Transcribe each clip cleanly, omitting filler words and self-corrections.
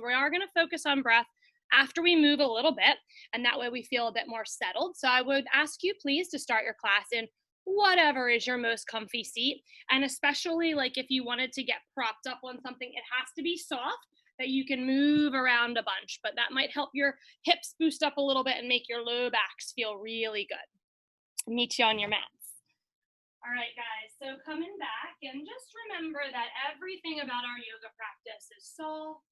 We are going to focus on breath after we move a little bit, and that way we feel a bit more settled. So I would ask you please to start your class in whatever is your most comfy seat. And especially like if you wanted to get propped up on something, it has to be soft that you can move around a bunch, but that might help your hips boost up a little bit and make your low backs feel really good. Meet you on your mats. All right, guys, so coming back, and just remember that everything about our yoga practice is soft,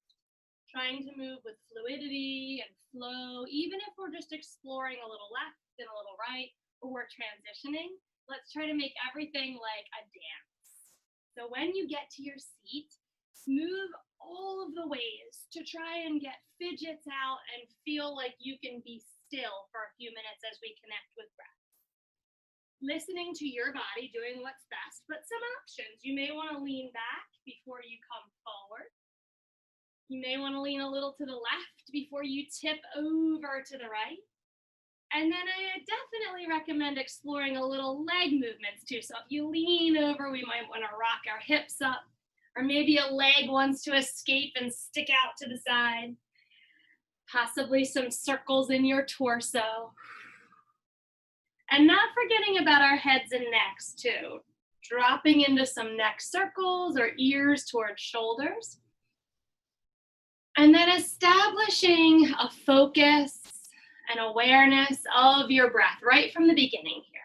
trying to move with fluidity and flow, even if we're just exploring a little left and a little right, or we're transitioning. Let's try to make everything like a dance. So when you get to your seat, move all of the ways to try and get fidgets out and feel like you can be still for a few minutes as we connect with breath. Listening to your body, doing what's best, but some options. You may want to lean back before you come forward. You may want to lean a little to the left before you tip over to the right. And then I definitely recommend exploring a little leg movements too. So if you lean over, we might want to rock our hips up, or maybe a leg wants to escape and stick out to the side. Possibly some circles in your torso. And not forgetting about our heads and necks too. Dropping into some neck circles or ears towards shoulders. And then establishing a focus and awareness of your breath right from the beginning here.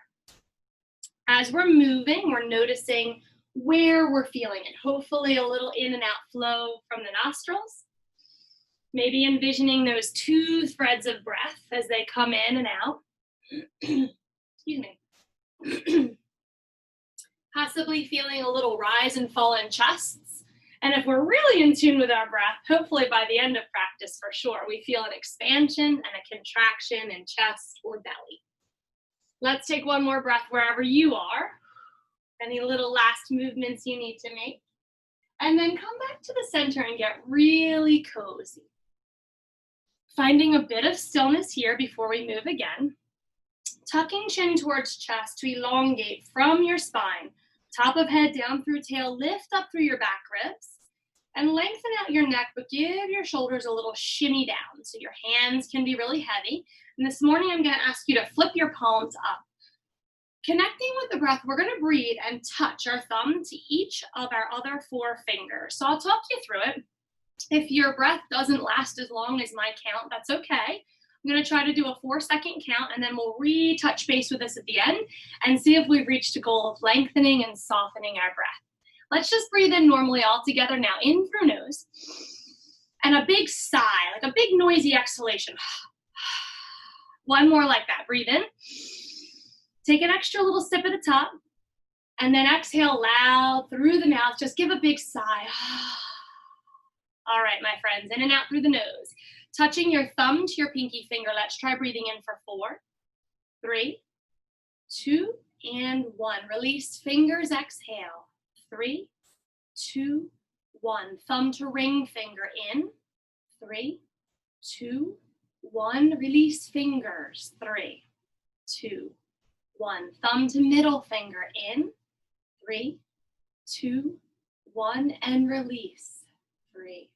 As we're moving, we're noticing where we're feeling it. Hopefully a little in and out flow from the nostrils. Maybe envisioning those two threads of breath as they come in and out. Excuse me. Possibly feeling a little rise and fall in chests. And if we're really in tune with our breath, hopefully by the end of practice for sure, we feel an expansion and a contraction in chest or belly. Let's take one more breath wherever you are. Any little last movements you need to make. And then come back to the center and get really cozy. Finding a bit of stillness here before we move again. Tucking chin towards chest to elongate from your spine. Top of head down through tail, lift up through your back ribs. And lengthen out your neck, but give your shoulders a little shimmy down so your hands can be really heavy. And this morning I'm going to ask you to flip your palms up. Connecting with the breath, we're going to breathe and touch our thumb to each of our other 4 fingers. So I'll talk you through it. If your breath doesn't last as long as my count, that's okay. I'm going to try to do a 4-second count, and then we'll retouch base with this at the end and see if we've reached a goal of lengthening and softening our breath. Let's just breathe in normally all together now, in through nose. And a big sigh, like a big noisy exhalation. One more like that. Breathe in. Take an extra little sip at the top. And then exhale loud through the mouth. Just give a big sigh. All right, my friends, in and out through the nose. Touching your thumb to your pinky finger. Let's try breathing in for 4, 3, 2, and 1. Release fingers, exhale. 3, 2, 1. Thumb to ring finger in. 3, 2, 1. Release fingers. 3, 2, 1. Thumb to middle finger in. 3, 2, 1. And release. 3,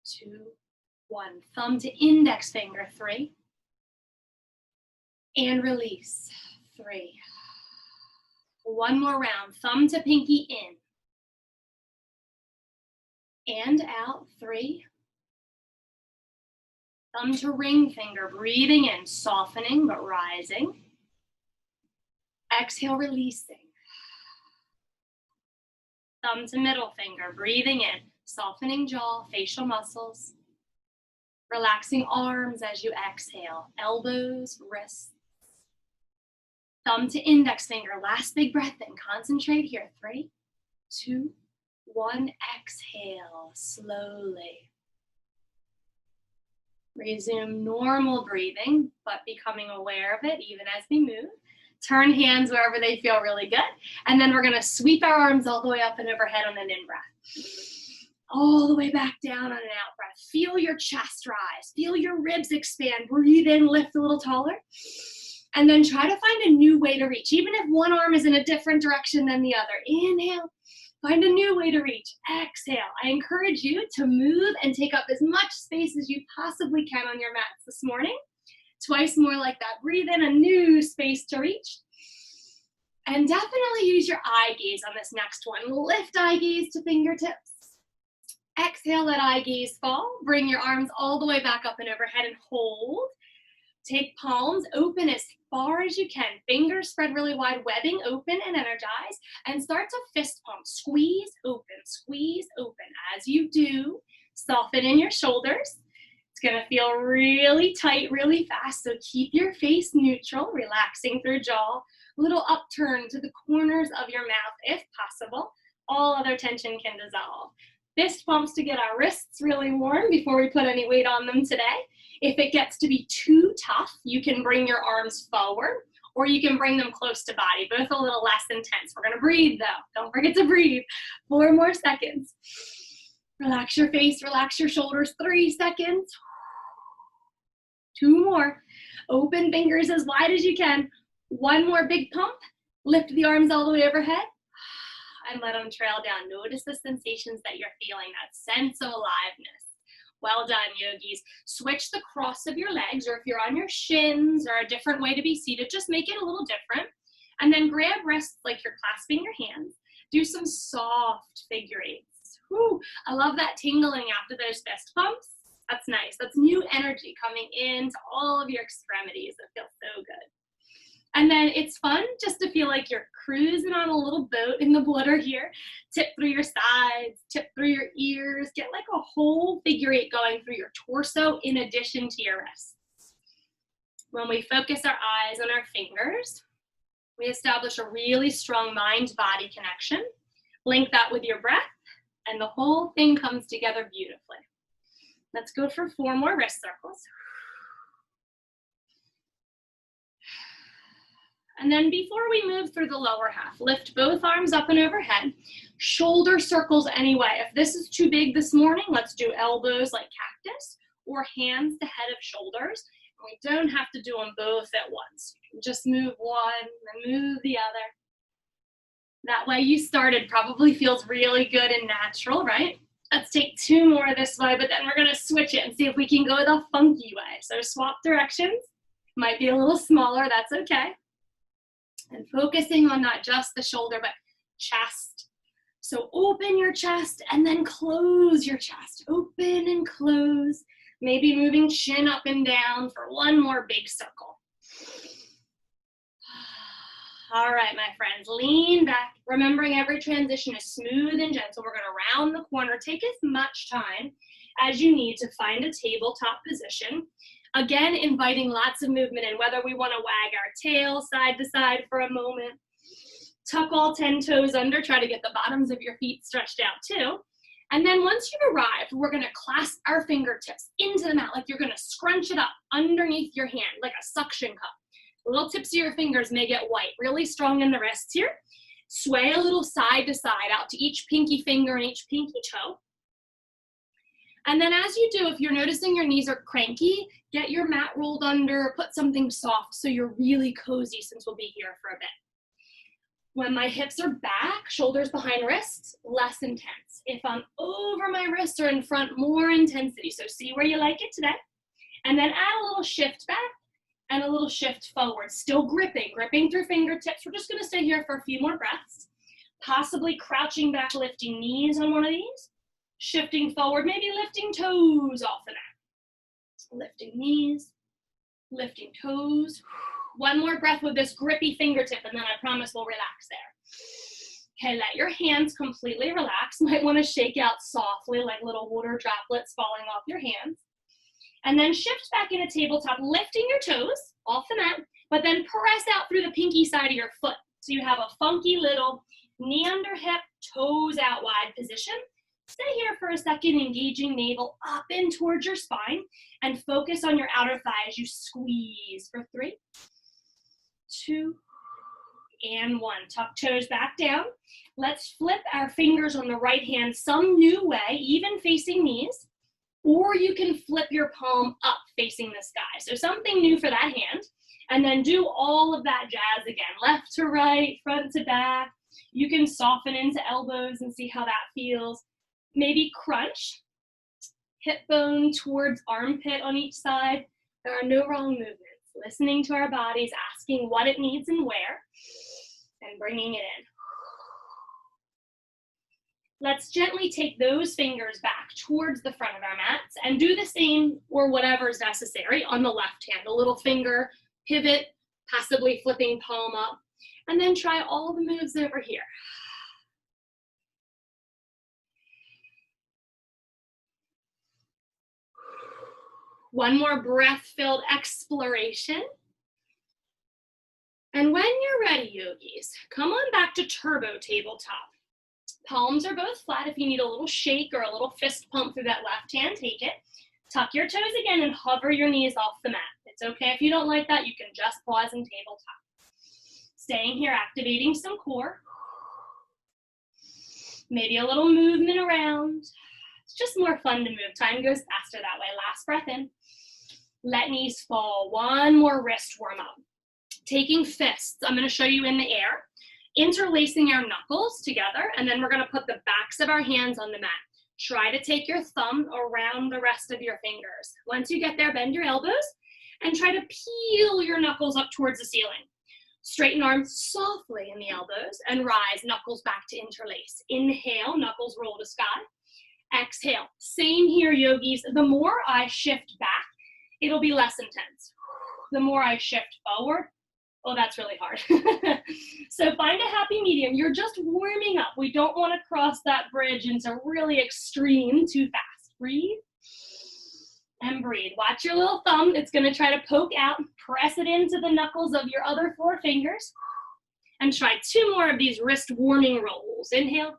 2, 1. Thumb to index finger. 3. And release. 3. One more round. Thumb to pinky in. And out. 3. Thumb to ring finger, breathing in, softening but rising. Exhale, releasing. Thumb to middle finger, breathing in, softening jaw, facial muscles. Relaxing arms as you exhale, elbows, wrists. Thumb to index finger, last big breath in, concentrate here. 3, 2, 1, exhale slowly. Resume normal breathing, but becoming aware of it even as we move. Turn hands wherever they feel really good. And then we're gonna sweep our arms all the way up and overhead on an in-breath. All the way back down on an out-breath. Feel your chest rise. Feel your ribs expand. Breathe in, lift a little taller. And then try to find a new way to reach, even if one arm is in a different direction than the other. Inhale. Find a new way to reach. Exhale. I encourage you to move and take up as much space as you possibly can on your mats this morning. Twice more like that. Breathe in a new space to reach. And definitely use your eye gaze on this next one. Lift eye gaze to fingertips. Exhale, let eye gaze fall. Bring your arms all the way back up and overhead and hold. Take palms, open as far as you can. Fingers spread really wide, webbing open and energize. And start to fist pump. Squeeze open, squeeze open. As you do, soften in your shoulders. It's gonna feel really tight, really fast. So keep your face neutral, relaxing through jaw. Little upturn to the corners of your mouth if possible. All other tension can dissolve. Fist pumps to get our wrists really warm before we put any weight on them today. If it gets to be too tough, you can bring your arms forward or you can bring them close to body, both a little less intense. We're gonna breathe though. Don't forget to breathe. 4 more seconds. Relax your face, relax your shoulders. 3 seconds. 2 more. Open fingers as wide as you can. 1 more big pump. Lift the arms all the way overhead and let them trail down. Notice the sensations that you're feeling, that sense of aliveness. Well done, yogis. Switch the cross of your legs, or if you're on your shins or a different way to be seated, just make it a little different. And then grab wrists like you're clasping your hands. Do some soft figure eights. Whew, I love that tingling after those fist pumps. That's nice. That's new energy coming into all of your extremities. It feels so good. And then it's fun just to feel like you're cruising on a little boat in the water here. Tip through your sides, tip through your ears, get like a whole figure eight going through your torso in addition to your wrists. When we focus our eyes on our fingers, we establish a really strong mind-body connection. Link that with your breath, and the whole thing comes together beautifully. Let's go for 4 more wrist circles. And then before we move through the lower half, lift both arms up and overhead. Shoulder circles anyway. If this is too big this morning, let's do elbows like cactus or hands to head of shoulders. And we don't have to do them both at once. You can just move one, then move the other. That way you started probably feels really good and natural, right? Let's take 2 more this way, but then we're gonna switch it and see if we can go the funky way. So swap directions. Might be a little smaller, that's okay. And focusing on not just the shoulder, but chest. So open your chest and then close your chest. Open and close. Maybe moving chin up and down for 1 more big circle. All right, my friends, lean back. Remembering every transition is smooth and gentle. We're gonna round the corner. Take as much time as you need to find a tabletop position. Again, inviting lots of movement in, whether we want to wag our tail side to side for a moment, tuck all 10 toes under, try to get the bottoms of your feet stretched out too. And then once you've arrived, we're going to clasp our fingertips into the mat, like you're going to scrunch it up underneath your hand, like a suction cup. The little tips of your fingers may get white, really strong in the wrists here. Sway a little side to side out to each pinky finger and each pinky toe. And then as you do, if you're noticing your knees are cranky, get your mat rolled under, put something soft so you're really cozy since we'll be here for a bit. When my hips are back, shoulders behind wrists, less intense. If I'm over my wrists or in front, more intensity. So see where you like it today. And then add a little shift back and a little shift forward. Still gripping through fingertips. We're just gonna stay here for a few more breaths. Possibly crouching back, lifting knees on one of these. Shifting forward, maybe lifting toes off the mat. Lifting knees, lifting toes. 1 more breath with this grippy fingertip, and then I promise we'll relax there. Okay, let your hands completely relax. Might want to shake out softly, like little water droplets falling off your hands. And then shift back in a tabletop, lifting your toes off the mat, but then press out through the pinky side of your foot. So you have a funky little knee under hip, toes out wide position. Stay here for a second, engaging navel up and towards your spine, and focus on your outer thigh as you squeeze for 3, 2, and 1. Tuck toes back down. Let's flip our fingers on the right hand some new way, even facing knees, or you can flip your palm up facing the sky. So something new for that hand, and then do all of that jazz again, left to right, front to back. You can soften into elbows and see how that feels. Maybe crunch, hip bone towards armpit on each side. There are no wrong movements. Listening to our bodies, asking what it needs and where, and bringing it in. Let's gently take those fingers back towards the front of our mats and do the same or whatever is necessary on the left hand. A little finger pivot, passively flipping palm up, and then try all the moves over here. One more breath-filled exploration. And when you're ready, yogis, come on back to turbo tabletop. Palms are both flat. If you need a little shake or a little fist pump through that left hand, take it. Tuck your toes again and hover your knees off the mat. It's okay if you don't like that. You can just pause and tabletop. Staying here, activating some core. Maybe a little movement around. It's just more fun to move. Time goes faster that way. Last breath in. Let knees fall. One more wrist warm up. Taking fists, I'm going to show you in the air. Interlacing our knuckles together, and then we're going to put the backs of our hands on the mat. Try to take your thumb around the rest of your fingers. Once you get there, bend your elbows and try to peel your knuckles up towards the ceiling. Straighten arms softly in the elbows and rise, knuckles back to interlace. Inhale, knuckles roll to sky. Exhale. Same here, yogis. The more I shift back, it'll be less intense. The more I shift forward, oh, that's really hard. So find a happy medium. You're just warming up. We don't want to cross that bridge into really extreme too fast. Breathe and breathe. Watch your little thumb. It's going to try to poke out. Press it into the knuckles of your other four fingers. And try two more of these wrist warming rolls. Inhale.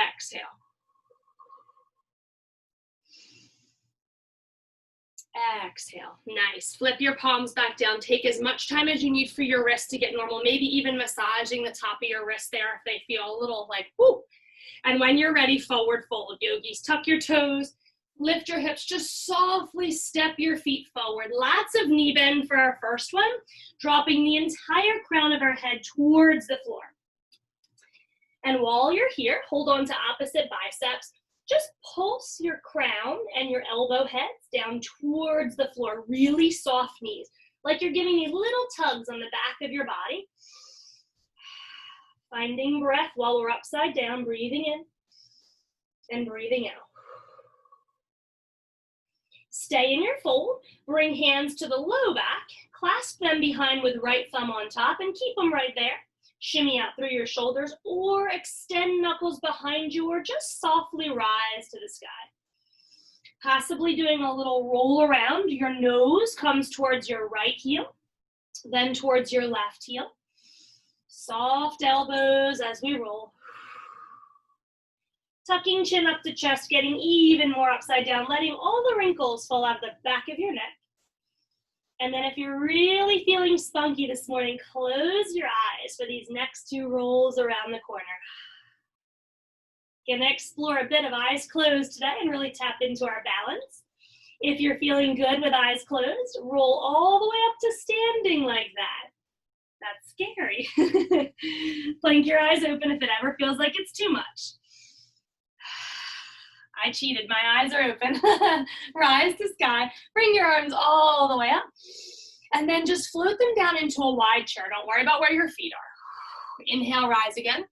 Exhale. Exhale. Nice. Flip your palms back down. Take as much time as you need for your wrist to get normal. Maybe even massaging the top of your wrist there if they feel a little like, whoo. And when you're ready, forward fold. Yogis, tuck your toes, lift your hips, just softly step your feet forward. Lots of knee bend for our first one, dropping the entire crown of our head towards the floor. And while you're here, hold on to opposite biceps. Just pulse your crown and your elbow heads down towards the floor. Really soft knees, like you're giving these little tugs on the back of your body. Finding breath while we're upside down, breathing in and breathing out. Stay in your fold. Bring hands to the low back. Clasp them behind with right thumb on top and keep them right there. Shimmy out through your shoulders or extend knuckles behind you or just softly rise to the sky. Possibly doing a little roll around. Your nose comes towards your right heel, then towards your left heel. Soft elbows as we roll. Tucking chin up to chest, getting even more upside down, letting all the wrinkles fall out of the back of your neck. And then if you're really feeling spunky this morning, close your eyes for these next two rolls around the corner. Gonna explore a bit of eyes closed today and really tap into our balance. If you're feeling good with eyes closed, roll all the way up to standing like that. That's scary. Blink your eyes open if it ever feels like it's too much. I cheated, my eyes are open. Rise to sky, bring your arms all the way up, and then just float them down into a wide chair. Don't worry about where your feet are. Inhale, rise again.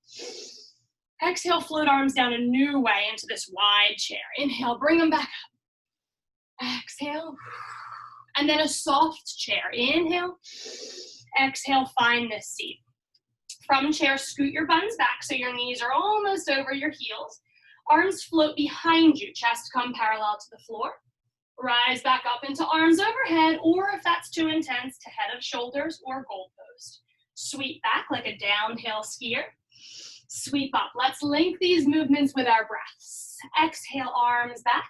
Exhale, float arms down a new way into this wide chair. Inhale, bring them back up. Exhale, and then a soft chair. Inhale, exhale, find this seat. From chair, scoot your buns back so your knees are almost over your heels. Arms float behind you, chest come parallel to the floor. Rise back up into arms overhead, or if that's too intense, to head of shoulders or goalpost. Sweep back like a downhill skier. Sweep up. Let's link these movements with our breaths. Exhale, arms back.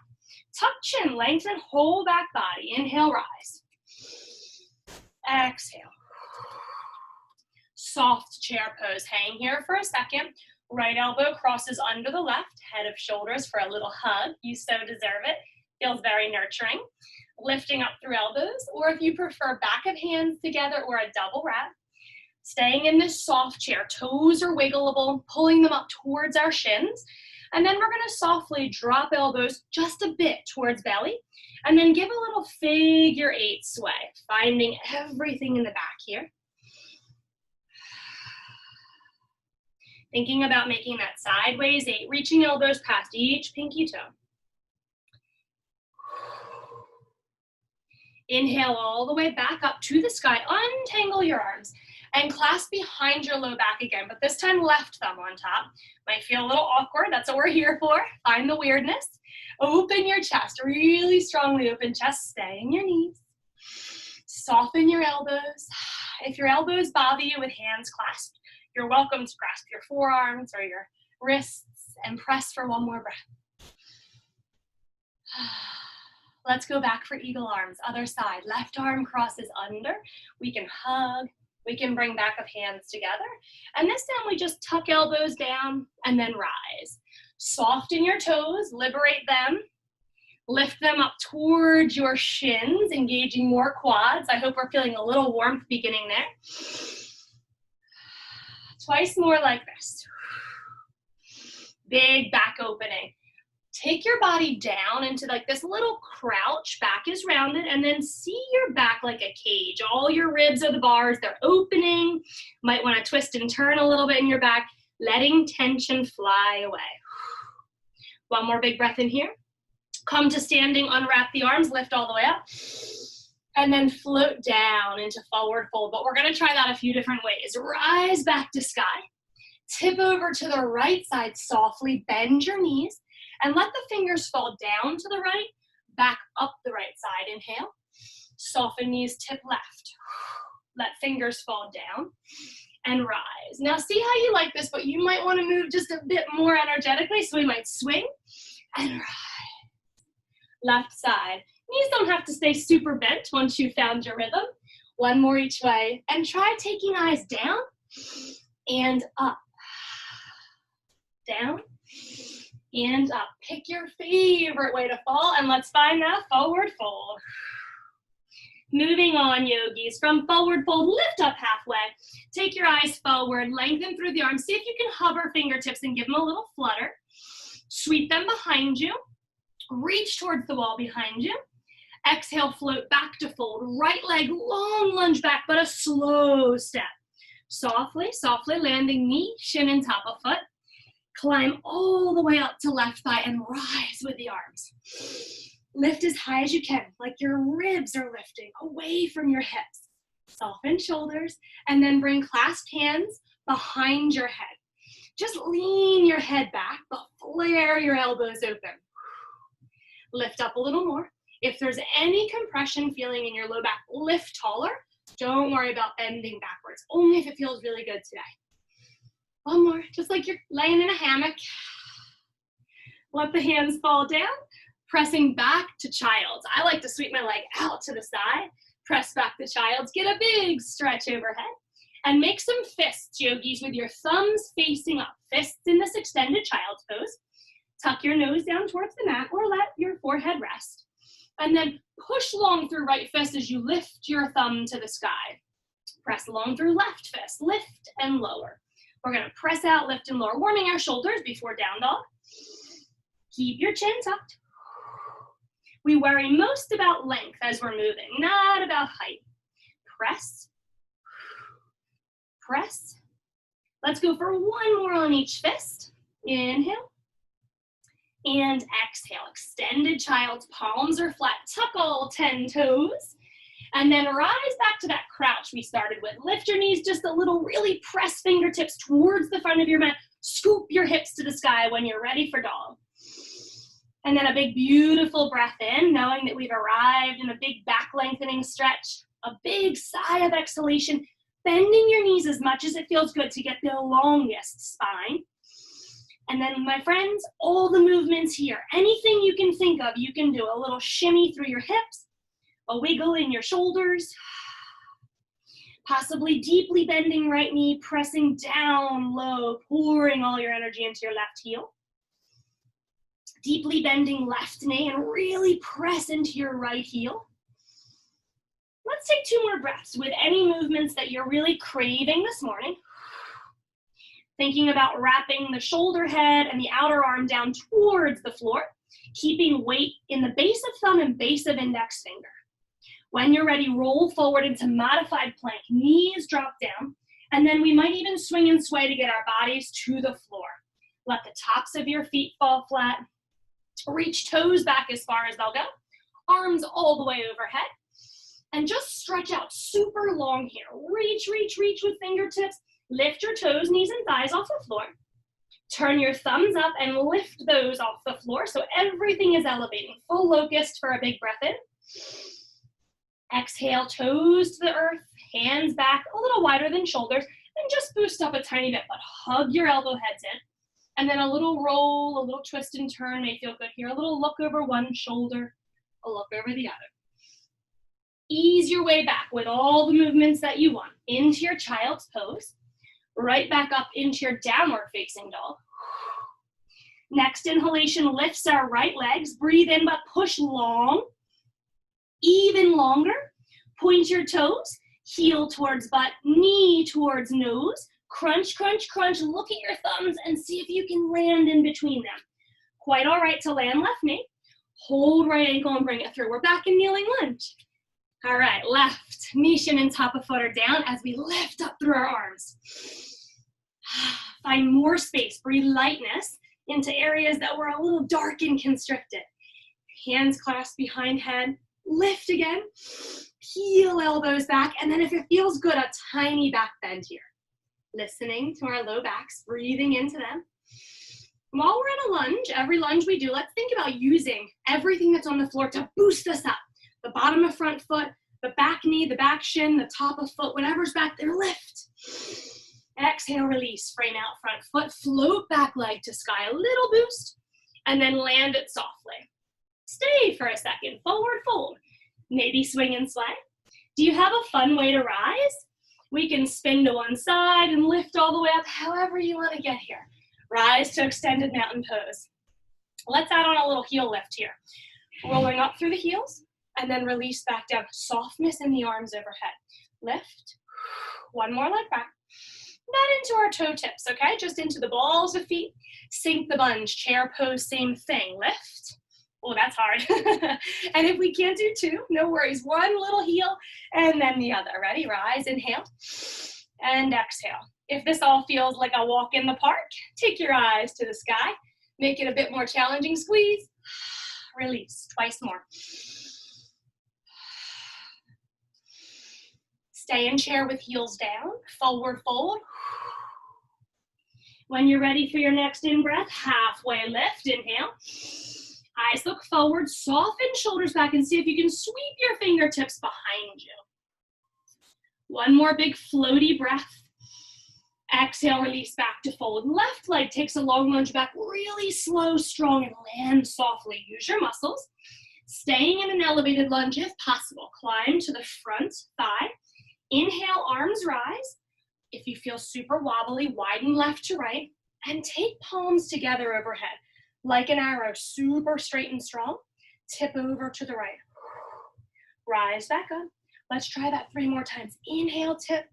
Tuck chin, lengthen whole back body. Inhale, rise. Exhale. Soft chair pose. Hang here for a second. Right elbow crosses under the left, head of shoulders for a little hug. You so deserve it. Feels very nurturing. Lifting up through elbows, or if you prefer, back of hands together or a double wrap. Staying in this soft chair, toes are wiggleable, pulling them up towards our shins. And then we're gonna softly drop elbows just a bit towards belly, and then give a little figure 8 sway, finding everything in the back here. Thinking about making that sideways 8, reaching elbows past each pinky toe. Inhale all the way back up to the sky. Untangle your arms and clasp behind your low back again, but this time left thumb on top. Might feel a little awkward. That's what we're here for. Find the weirdness. Open your chest, really strongly open chest. Stay in your knees. Soften your elbows. If your elbows bother you with hands clasped, you're welcome to grasp your forearms or your wrists and press for one more breath. Let's go back for eagle arms, other side. Left arm crosses under. We can hug. We can bring back of hands together. And this time we just tuck elbows down and then rise. Soften your toes, liberate them. Lift them up towards your shins, engaging more quads. I hope we're feeling a little warmth beginning there. Twice more like this. Big back opening. Take your body down into like this little crouch, back is rounded, and then see your back like a cage. All your ribs are the bars, they're opening. Might want to twist and turn a little bit in your back, letting tension fly away. One more big breath in here. Come to standing, unwrap the arms, lift all the way up, and then float down into forward fold. But we're gonna try that a few different ways. Rise back to sky, tip over to the right side softly, bend your knees, and let the fingers fall down to the right, back up the right side. Inhale, soften knees, tip left. Let fingers fall down and rise. Now see how you like this, but you might want to move just a bit more energetically, so we might swing and rise. Left side. Knees don't have to stay super bent once you've found your rhythm. One more each way, and try taking eyes down and up. Down and up. Pick your favorite way to fall, and let's find that forward fold. Moving on, yogis, from forward fold, lift up halfway. Take your eyes forward, lengthen through the arms. See if you can hover fingertips and give them a little flutter. Sweep them behind you. Reach towards the wall behind you. Exhale, float back to fold. Right leg, long lunge back, but a slow step. Softly, softly landing knee, shin, and top of foot. Climb all the way up to left thigh and rise with the arms. Lift as high as you can, like your ribs are lifting away from your hips. Soften shoulders, and then bring clasped hands behind your head. Just lean your head back, but flare your elbows open. Lift up a little more. If there's any compression feeling in your low back, lift taller. Don't worry about bending backwards, only if it feels really good today. One more, just like you're laying in a hammock. Let the hands fall down, pressing back to child's. I like to sweep my leg out to the side, press back to child's, get a big stretch overhead, and make some fists, yogis, with your thumbs facing up. Fists in this extended child's pose. Tuck your nose down towards the mat or let your forehead rest. And then push long through right fist as you lift your thumb to the sky. Press long through left fist, lift and lower. We're gonna press out, lift and lower, warming our shoulders before down dog. Keep your chin tucked. We worry most about length as we're moving, not about height. Press, press. Let's go for one more on each fist. Inhale. And exhale, extended child's, palms are flat, tuck all 10 toes, and then rise back to that crouch we started with. Lift your knees just a little, really press fingertips towards the front of your mat, scoop your hips to the sky when you're ready for dog. And then a big, beautiful breath in, knowing that we've arrived in a big back lengthening stretch, a big sigh of exhalation, bending your knees as much as it feels good to get the longest spine. And then, my friends, all the movements here, anything you can think of, you can do. A little shimmy through your hips, a wiggle in your shoulders, possibly deeply bending right knee, pressing down low, pouring all your energy into your left heel. Deeply bending left knee and really press into your right heel. Let's let's take 2 more breaths with any movements that you're really craving this morning. Thinking about wrapping the shoulder head and the outer arm down towards the floor, keeping weight in the base of thumb and base of index finger. When you're ready, roll forward into modified plank, knees drop down, and then we might even swing and sway to get our bodies to the floor. Let the tops of your feet fall flat. Reach toes back as far as they'll go. Arms all the way overhead. And just stretch out super long here. Reach, reach, reach with fingertips. Lift your toes, knees, and thighs off the floor. Turn your thumbs up and lift those off the floor so everything is elevating. Full locust for a big breath in. Exhale, toes to the earth, hands back a little wider than shoulders, and just boost up a tiny bit, but hug your elbow heads in. And then a little roll, a little twist and turn may feel good here. A little look over one shoulder, a look over the other. Ease your way back with all the movements that you want into your child's pose. Right back up into your downward facing dog. Next inhalation lifts our right legs. Breathe in, but push long. Even longer. Point your toes. Heel towards butt, knee towards nose. Crunch, crunch, crunch. Look at your thumbs and see if you can land in between them. Quite all right to land left knee. Hold right ankle and bring it through. We're back in kneeling lunge. All right, left knee, shin, and top of foot are down as we lift up through our arms. Find more space. Breathe lightness into areas that were a little dark and constricted. Hands clasped behind head. Lift again. Peel elbows back. And then if it feels good, a tiny back bend here. Listening to our low backs, breathing into them. While we're in a lunge, every lunge we do, let's think about using everything that's on the floor to boost us up. The bottom of front foot, the back knee, the back shin, the top of foot, whatever's back there, lift. Exhale, release, frame out front foot, float back leg to sky, a little boost, and then land it softly. Stay for a second, forward fold. Maybe swing and sway. Do you have a fun way to rise? We can spin to one side and lift all the way up, however you want to get here. Rise to extended mountain pose. Let's add on a little heel lift here. Rolling up through the heels, and then release back down. Softness in the arms overhead. Lift. One more leg back. Not into our toe tips, okay? Just into the balls of feet. Sink the lunge, chair pose, same thing. Lift. Oh, that's hard. And if we can't do 2, no worries. One little heel and then the other. Ready? Rise, inhale, and exhale. If this all feels like a walk in the park, take your eyes to the sky. Make it a bit more challenging. Squeeze. Release. Twice more. Stay in chair with heels down. Forward fold. When you're ready for your next in-breath, halfway lift. Inhale. Eyes look forward. Soften shoulders back and see if you can sweep your fingertips behind you. One more big floaty breath. Exhale, release back to fold. Left leg takes a long lunge back, really slow, strong, and land softly. Use your muscles. Staying in an elevated lunge if possible. Climb to the front thigh. Inhale, arms rise. If you feel super wobbly, widen left to right. And take palms together overhead. Like an arrow, super straight and strong. Tip over to the right. Rise back up. Let's try that 3 more times. Inhale, tip.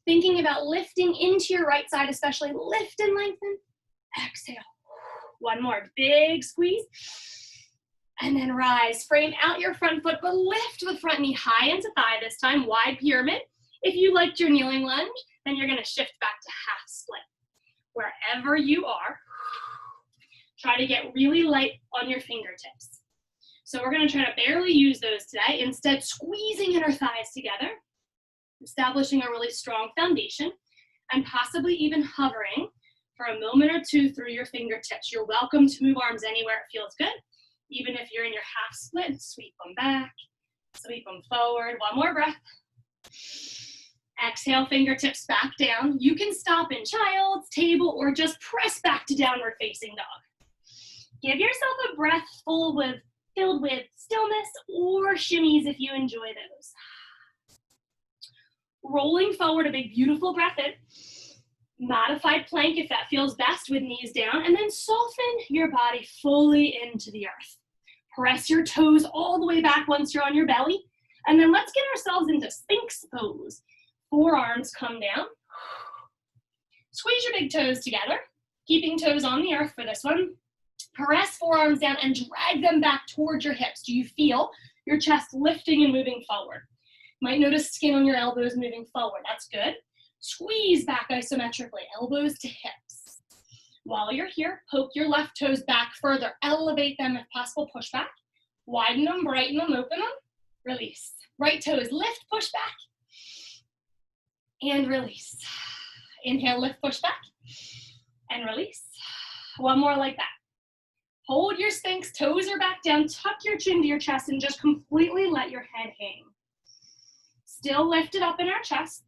Thinking about lifting into your right side, especially lift and lengthen. Exhale. One more, big squeeze. And then rise. Frame out your front foot, but lift the front knee high into thigh this time, wide pyramid. If you liked your kneeling lunge, then you're gonna shift back to half split. Wherever you are, try to get really light on your fingertips. So we're gonna try to barely use those today, instead squeezing inner thighs together, establishing a really strong foundation, and possibly even hovering for a moment or 2 through your fingertips. You're welcome to move arms anywhere it feels good. Even if you're in your half split, sweep them back, sweep them forward. One more breath. Exhale, fingertips back down. You can stop in child's, table, or just press back to downward facing dog. Give yourself a breath filled with stillness or shimmies if you enjoy those. Rolling forward, a big beautiful breath in. Modified plank if that feels best with knees down, and then soften your body fully into the earth. Press your toes all the way back once you're on your belly, And then let's get ourselves into Sphinx pose. Forearms come down. Squeeze your big toes together, keeping toes on the earth for this one. Press forearms down and drag them back towards your hips. Do you feel your chest lifting and moving forward? You might notice skin on your elbows moving forward. That's good. Squeeze back isometrically, elbows to hips. While you're here, poke your left toes back further. Elevate them if possible, push back. Widen them, brighten them, open them. Release. Right toes, lift, push back. And release. Inhale, lift, push back. And release. One more like that. Hold your Sphinx, toes are back down, tuck your chin to your chest, and just completely let your head hang. Still lifted up in our chests.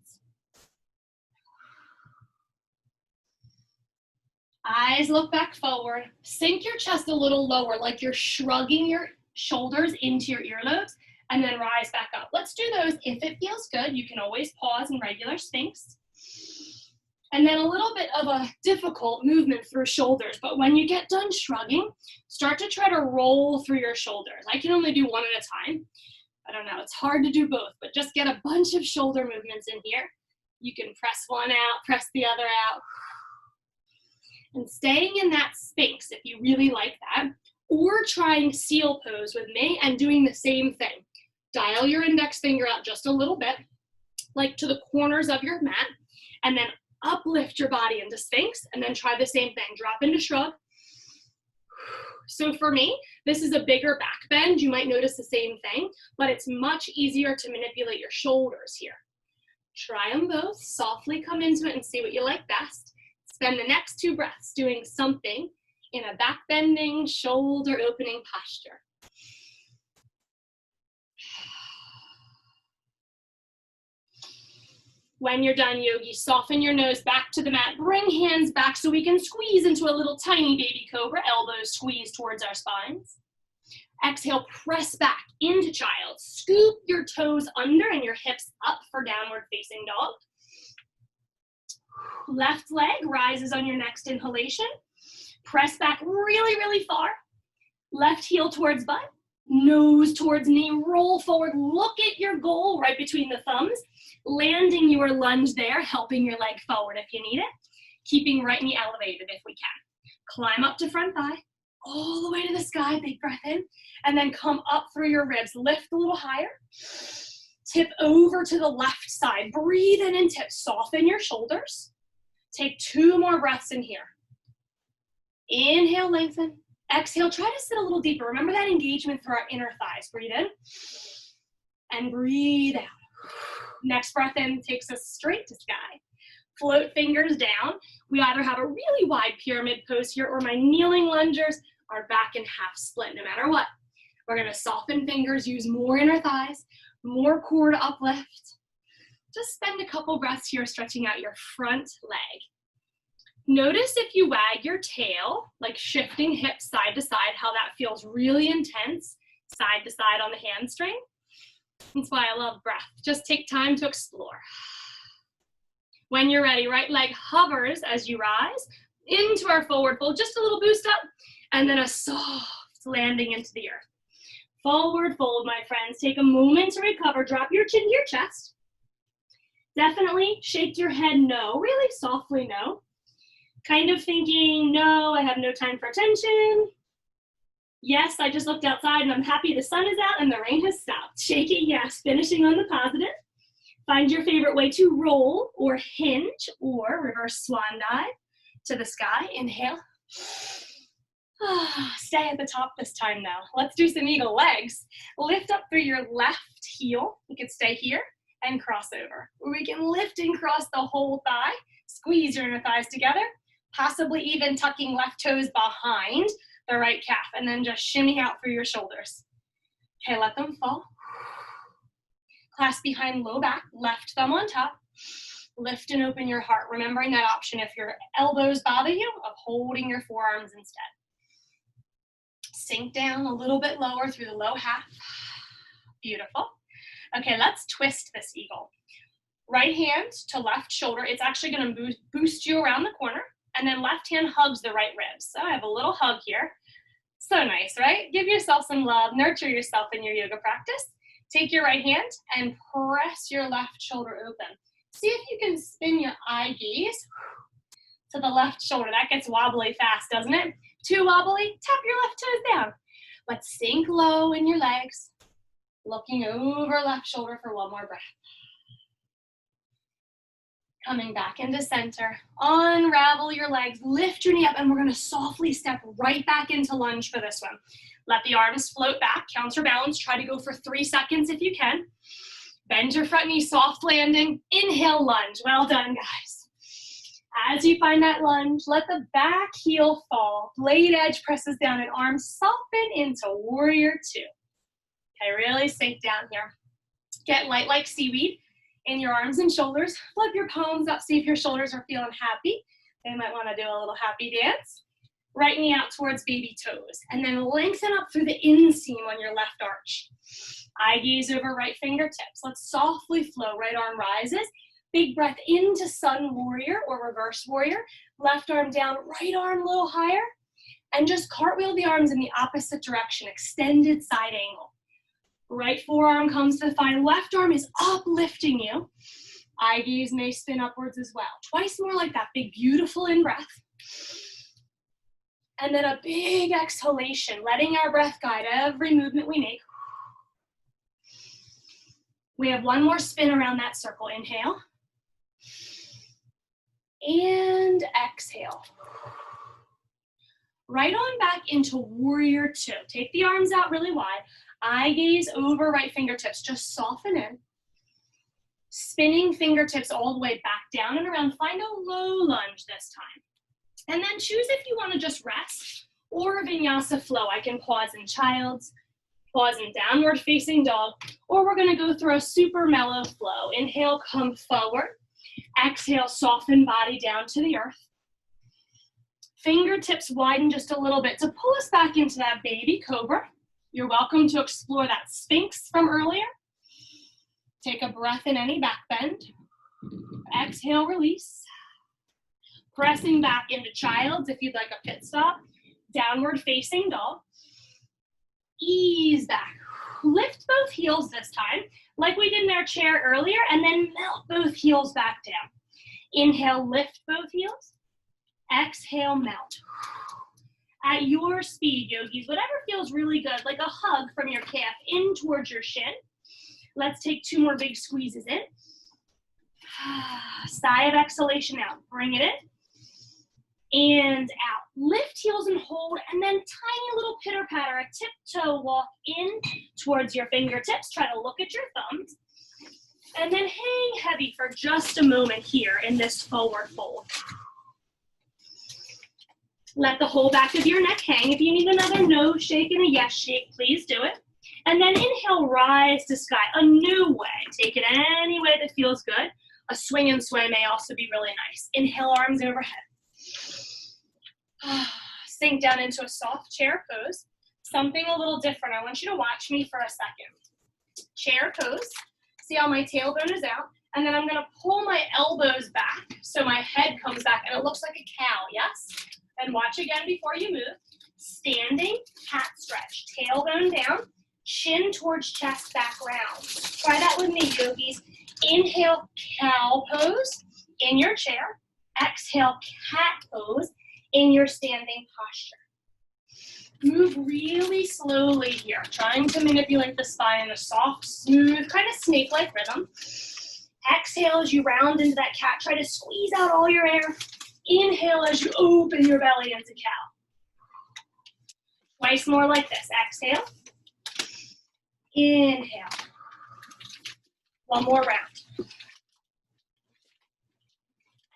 Eyes look back forward. Sink your chest a little lower, like you're shrugging your shoulders into your earlobes, and then rise back up. Let's do those. If it feels good, you can always pause in regular Sphinx. And then a little bit of a difficult movement through shoulders. But when you get done shrugging, start to try to roll through your shoulders. I can only do one at a time. I don't know, it's hard to do both, but just get a bunch of shoulder movements in here. You can press one out, press the other out. And staying in that Sphinx, if you really like that, or trying seal pose with me and doing the same thing. Dial your index finger out just a little bit, like to the corners of your mat, and then uplift your body into Sphinx, and then try the same thing. Drop into shrug. So for me, this is a bigger back bend. You might notice the same thing, but it's much easier to manipulate your shoulders here. Try them both. Softly come into it and see what you like best. Spend the next 2 breaths doing something in a back bending, shoulder opening posture. When you're done, yogi, soften your nose back to the mat. Bring hands back so we can squeeze into a little tiny baby cobra. Elbows squeeze towards our spines. Exhale, press back into child. Scoop your toes under and your hips up for downward facing dog. Left leg rises on your next inhalation. Press back really, really far. Left heel towards butt. Nose towards knee. Roll forward. Look at your goal right between the thumbs. Landing your lunge there, helping your leg forward if you need it. Keeping right knee elevated if we can. Climb up to front thigh, all the way to the sky, big breath in, and then come up through your ribs. Lift a little higher. Tip over to the left side. Breathe in and tip. Soften your shoulders. Take 2 more breaths in here. Inhale, lengthen. Exhale, try to sit a little deeper. Remember that engagement through our inner thighs. Breathe in and breathe out. Next breath in takes us straight to sky. Float fingers down. We either have a really wide pyramid pose here, or my kneeling lungers are back in half split. No matter what, we're going to soften fingers, use more inner thighs, more core to uplift. Just spend a couple breaths here stretching out your front leg. Notice if you wag your tail, like shifting hips side to side, how that feels really intense, side to side on the hamstring. That's why I love breath. Just take time to explore. When you're ready, right leg hovers as you rise into our forward fold, just a little boost up, and then a soft landing into the earth. Forward fold, my friends. Take a moment to recover. Drop your chin to your chest. Definitely shake your head no, really softly no. Kind of thinking, no, I have no time for attention. Yes, I just looked outside and I'm happy the sun is out and the rain has stopped. Shaking yes, finishing on the positive. Find your favorite way to roll or hinge or reverse swan dive to the sky. Inhale. Stay at the top this time now. Let's do some eagle legs. Lift up through your left heel. You can stay here and cross over. Or we can lift and cross the whole thigh. Squeeze your inner thighs together. Possibly even tucking left toes behind the right calf, and then just shimmy out through your shoulders. Okay, let them fall. Clasp behind low back, left thumb on top. Lift and open your heart, remembering that option if your elbows bother you, of holding your forearms instead. Sink down a little bit lower through the low half. Beautiful. Okay, let's twist this eagle. Right hand to left shoulder. It's actually going to boost you around the corner. And then left hand hugs the right ribs. So I have a little hug here. So nice, right? Give yourself some love. Nurture yourself in your yoga practice. Take your right hand and press your left shoulder open. See if you can spin your eye gaze to the left shoulder. That gets wobbly fast, doesn't it? Too wobbly, tap your left toes down. But sink low in your legs, looking over left shoulder for one more breath. Coming back into center, unravel your legs, lift your knee up, and we're gonna softly step right back into lunge for this one. Let the arms float back, counterbalance, try to go for 3 seconds if you can. Bend your front knee, soft landing, inhale, lunge. Well done, guys. As you find that lunge, let the back heel fall, blade edge presses down and arms soften into warrior 2. Okay, really sink down here. Get light like seaweed in your arms and shoulders. Flip your palms up, see if your shoulders are feeling happy. They might want to do a little happy dance. Right knee out towards baby toes. And then lengthen up through the inseam on your left arch. Eye gaze over right fingertips. Let's softly flow. Right arm rises. Big breath into sun warrior or reverse warrior. Left arm down, right arm a little higher. And just cartwheel the arms in the opposite direction. Extended side angle. Right forearm comes to the thigh. Left arm is uplifting you. Eye gaze may spin upwards as well. Twice more like that. Big, beautiful in-breath. And then a big exhalation, letting our breath guide every movement we make. We have one more spin around that circle. Inhale. And exhale. Right on back into warrior 2. Take the arms out really wide. Eye gaze over right fingertips. Just soften in. Spinning fingertips all the way back down and around. Find a low lunge this time. And then choose if you want to just rest or a vinyasa flow. I can pause in child's, pause in downward facing dog, or we're going to go through a super mellow flow. Inhale, come forward. Exhale, soften body down to the earth. Fingertips widen just a little bit to pull us back into that baby cobra. You're welcome to explore that Sphinx from earlier. Take a breath in any back bend. Exhale, release. Pressing back into child's if you'd like a pit stop. Downward facing dog. Ease back. Lift both heels this time, like we did in our chair earlier, and then melt both heels back down. Inhale, lift both heels. Exhale, melt. At your speed, yogis, whatever feels really good, like a hug from your calf in towards your shin. Let's take 2 more big squeezes in. Sigh of exhalation out. Bring it in. And out. Lift heels and hold, and then tiny little pitter patter, a tiptoe walk in towards your fingertips. Try to look at your thumbs. And then hang heavy for just a moment here in this forward fold. Let the whole back of your neck hang. If you need another no shake and a yes shake, please do it. And then inhale, rise to sky, a new way. Take it any way that feels good. A swing and sway may also be really nice. Inhale, arms overhead. Sink down into a soft chair pose. Something a little different. I want you to watch me for a second. Chair pose. See how my tailbone is out. And then I'm going to pull my elbows back so my head comes back and it looks like a cow, yes? And watch again before you move. Standing cat stretch. Tailbone down. Chin towards chest, back round. Try that with me, yogis. Inhale, cow pose in your chair. Exhale, cat pose in your standing posture. Move really slowly here, trying to manipulate the spine in a soft, smooth, kind of snake-like rhythm. Exhale as you round into that cat. Try to squeeze out all your air. Inhale as you open your belly into cow. Twice more like this. Exhale. Inhale. One more round.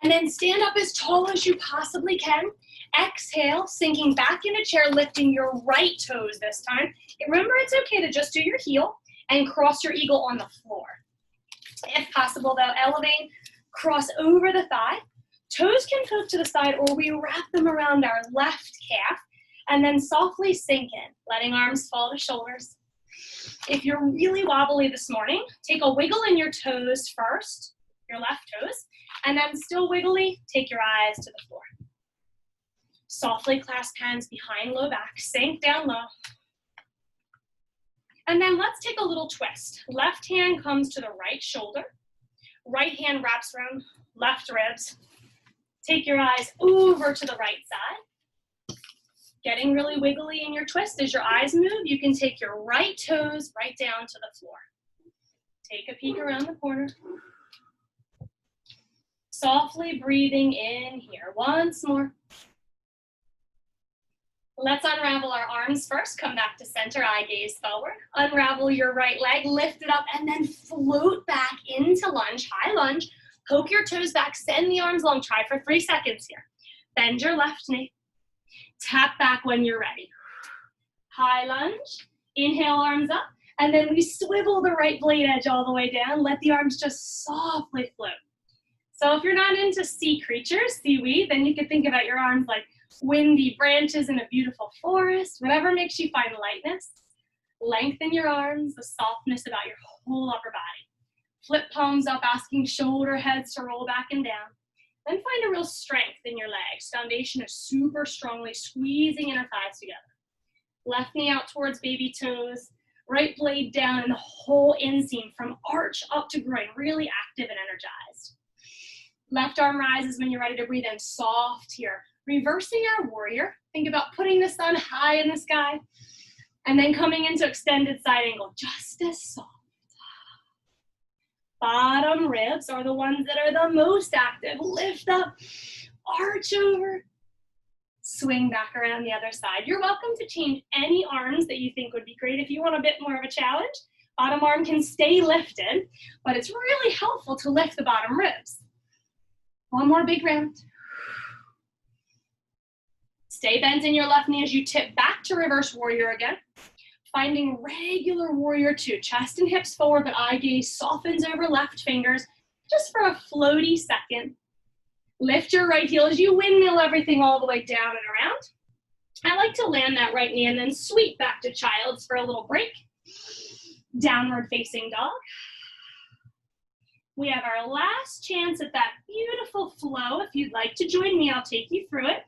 And then stand up as tall as you possibly can. Exhale, sinking back into chair, lifting your right toes this time. Remember, it's okay to just do your heel and cross your eagle on the floor. If possible, though, elevate, cross over the thigh. Toes can poke to the side, or we wrap them around our left calf, and then softly sink in, letting arms fall to shoulders. If you're really wobbly this morning, take a wiggle in your toes first, your left toes, and then still wiggly, take your eyes to the floor. Softly clasp hands behind low back, sink down low. And then let's take a little twist. Left hand comes to the right shoulder. Right hand wraps around left ribs. Take your eyes over to the right side. Getting really wiggly in your twist. As your eyes move, you can take your right toes right down to the floor. Take a peek around the corner. Softly breathing in here. Once more. Let's unravel our arms first. Come back to center, eye gaze forward. Unravel your right leg, lift it up, and then float back into lunge, high lunge. Poke your toes back, send the arms long. Try for 3 seconds here. Bend your left knee. Tap back when you're ready. High lunge. Inhale, arms up. And then we swivel the right blade edge all the way down. Let the arms just softly float. So if you're not into sea creatures, seaweed, then you could think about your arms like windy branches in a beautiful forest, whatever makes you find lightness. Lengthen your arms, the softness about your whole upper body. Flip palms up, asking shoulder heads to roll back and down. Then find a real strength in your legs. Foundation is super strongly squeezing inner thighs together. Left knee out towards baby toes. Right blade down and the whole inseam from arch up to groin, really active and energized. Left arm rises when you're ready to breathe in, soft here. Reversing our warrior. Think about putting the sun high in the sky and then coming into extended side angle, just as soft. Bottom ribs are the ones that are the most active. Lift up, arch over, swing back around the other side. You're welcome to change any arms that you think would be great. If you want a bit more of a challenge, bottom arm can stay lifted, but it's really helpful to lift the bottom ribs. One more big round. Stay bent in your left knee as you tip back to reverse warrior again. Finding regular warrior 2, chest and hips forward, but eye gaze softens over left fingers, just for a floaty second. Lift your right heel as you windmill everything all the way down and around. I like to land that right knee and then sweep back to child's for a little break. Downward facing dog. We have our last chance at that beautiful flow. If you'd like to join me, I'll take you through it.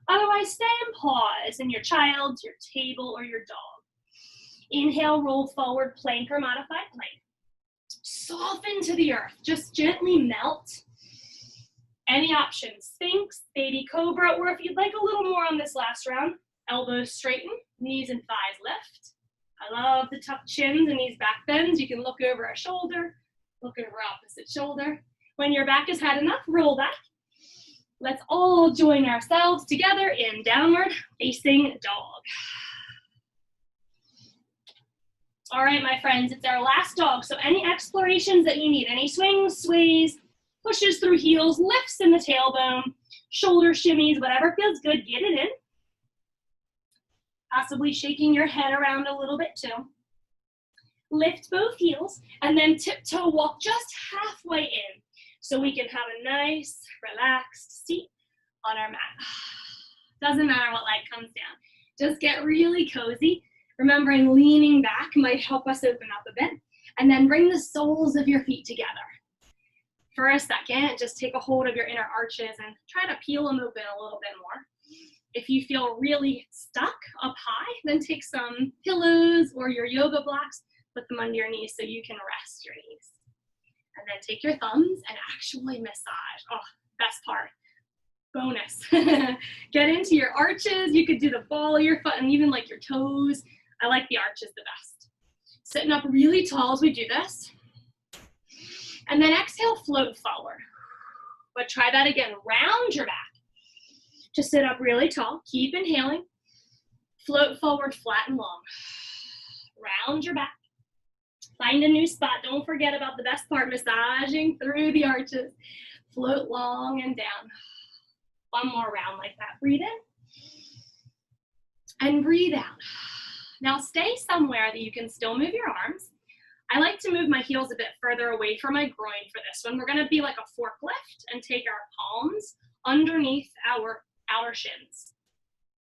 Otherwise, stay and pause in your child's, your table, or your dog. Inhale, roll forward, plank or modified plank. Soften to the earth, just gently melt. Any option, Sphinx, baby cobra, or if you'd like a little more on this last round, elbows straighten, knees and thighs lift. I love the tucked chins and knees back bends. You can look over a shoulder, look over opposite shoulder. When your back has had enough, roll back. Let's all join ourselves together in downward facing dog. All right, my friends, it's our last dog. So any explorations that you need, any swings, sways, pushes through heels, lifts in the tailbone, shoulder shimmies, whatever feels good, get it in. Possibly shaking your head around a little bit too. Lift both heels and then tiptoe walk just halfway in so we can have a nice, relaxed seat on our mat. Doesn't matter what leg comes down. Just get really cozy. Remembering leaning back might help us open up a bit. And then bring the soles of your feet together. For a second, just take a hold of your inner arches and try to peel them open a little bit more. If you feel really stuck up high, then take some pillows or your yoga blocks, put them under your knees so you can rest your knees. And then take your thumbs and actually massage. Oh, best part. Bonus. Get into your arches. You could do the ball of your foot and even like your toes. I like the arches the best. Sitting up really tall as we do this. And then exhale, float forward. But try that again. Round your back. Just sit up really tall. Keep inhaling. Float forward, flat and long. Round your back. Find a new spot. Don't forget about the best part, massaging through the arches. Float long and down. One more round like that. Breathe in. And breathe out. Now stay somewhere that you can still move your arms. I like to move my heels a bit further away from my groin for this one. We're gonna be like a forklift and take our palms underneath our outer shins.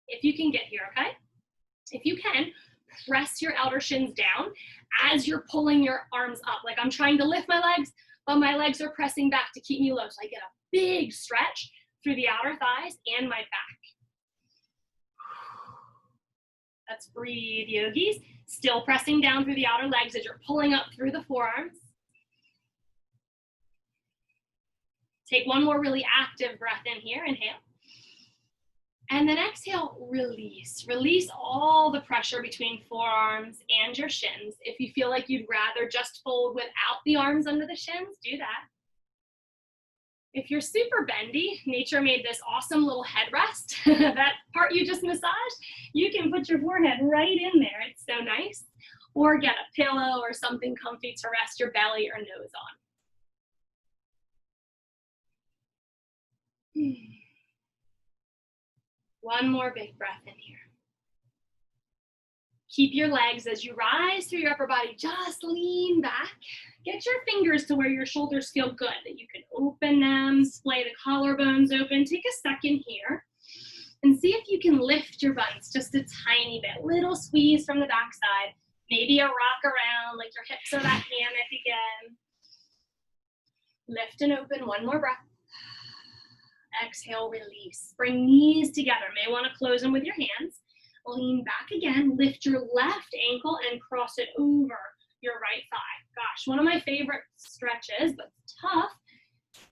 If you can get here, okay? If you can, press your outer shins down as you're pulling your arms up. Like I'm trying to lift my legs, but my legs are pressing back to keep me low. So I get a big stretch through the outer thighs and my back. Let's breathe, yogis. Still pressing down through the outer legs as you're pulling up through the forearms. Take one more really active breath in here, inhale. And then exhale, release. Release all the pressure between forearms and your shins. If you feel like you'd rather just fold without the arms under the shins, do that. If you're super bendy, nature made this awesome little headrest. That part you just massaged, you can put your forehead right in there. It's so nice. Or get a pillow or something comfy to rest your belly or nose on. One more big breath in here. Keep your legs as you rise through your upper body, just lean back. Get your fingers to where your shoulders feel good, that you can open them, splay the collarbones open. Take a second here and see if you can lift your buns just a tiny bit. Little squeeze from the backside. Maybe a rock around like your hips are that hammock again. Lift and open, one more breath. Exhale, release. Bring knees together. May want to close them with your hands. Lean back again. Lift your left ankle and cross it over your right thigh. Gosh, one of my favorite stretches, but tough.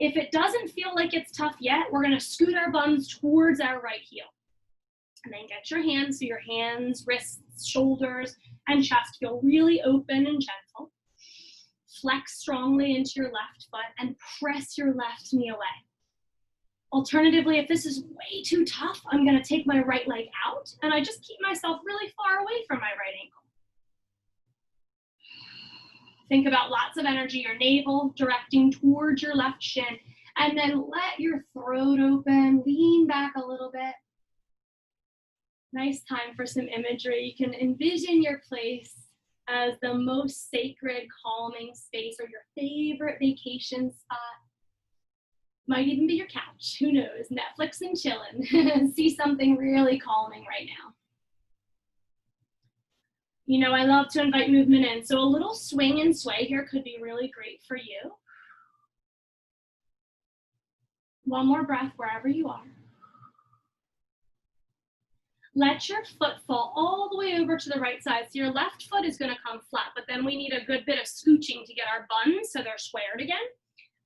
If it doesn't feel like it's tough yet, we're going to scoot our buns towards our right heel. And then get your hands, so your hands, wrists, shoulders, and chest feel really open and gentle. Flex strongly into your left foot and press your left knee away. Alternatively, if this is way too tough, I'm going to take my right leg out and I just keep myself really far away from my right ankle. Think about lots of energy, your navel directing towards your left shin, and then let your throat open, lean back a little bit. Nice time for some imagery. You can envision your place as the most sacred, calming space or your favorite vacation spot. Might even be your couch, who knows, Netflix and chilling. See something really calming right now. You know, I love to invite movement in, so a little swing and sway here could be really great for you. One more breath wherever you are. Let your foot fall all the way over to the right side. So your left foot is going to come flat, but then we need a good bit of scooching to get our buns so they're squared again.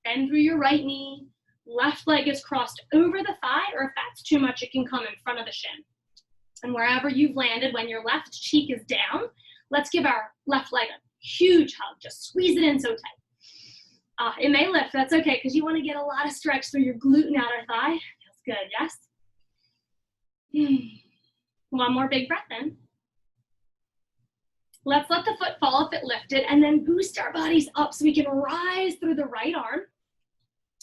Bend through your right knee. Left leg is crossed over the thigh, or if that's too much, it can come in front of the shin. And wherever you've landed, when your left cheek is down, let's give our left leg a huge hug. Just squeeze it in so tight. It may lift, that's okay, because you want to get a lot of stretch through your glute and outer thigh. Feels good, yes? One more big breath in. Let's let the foot fall if it lifted, and then boost our bodies up so we can rise through the right arm.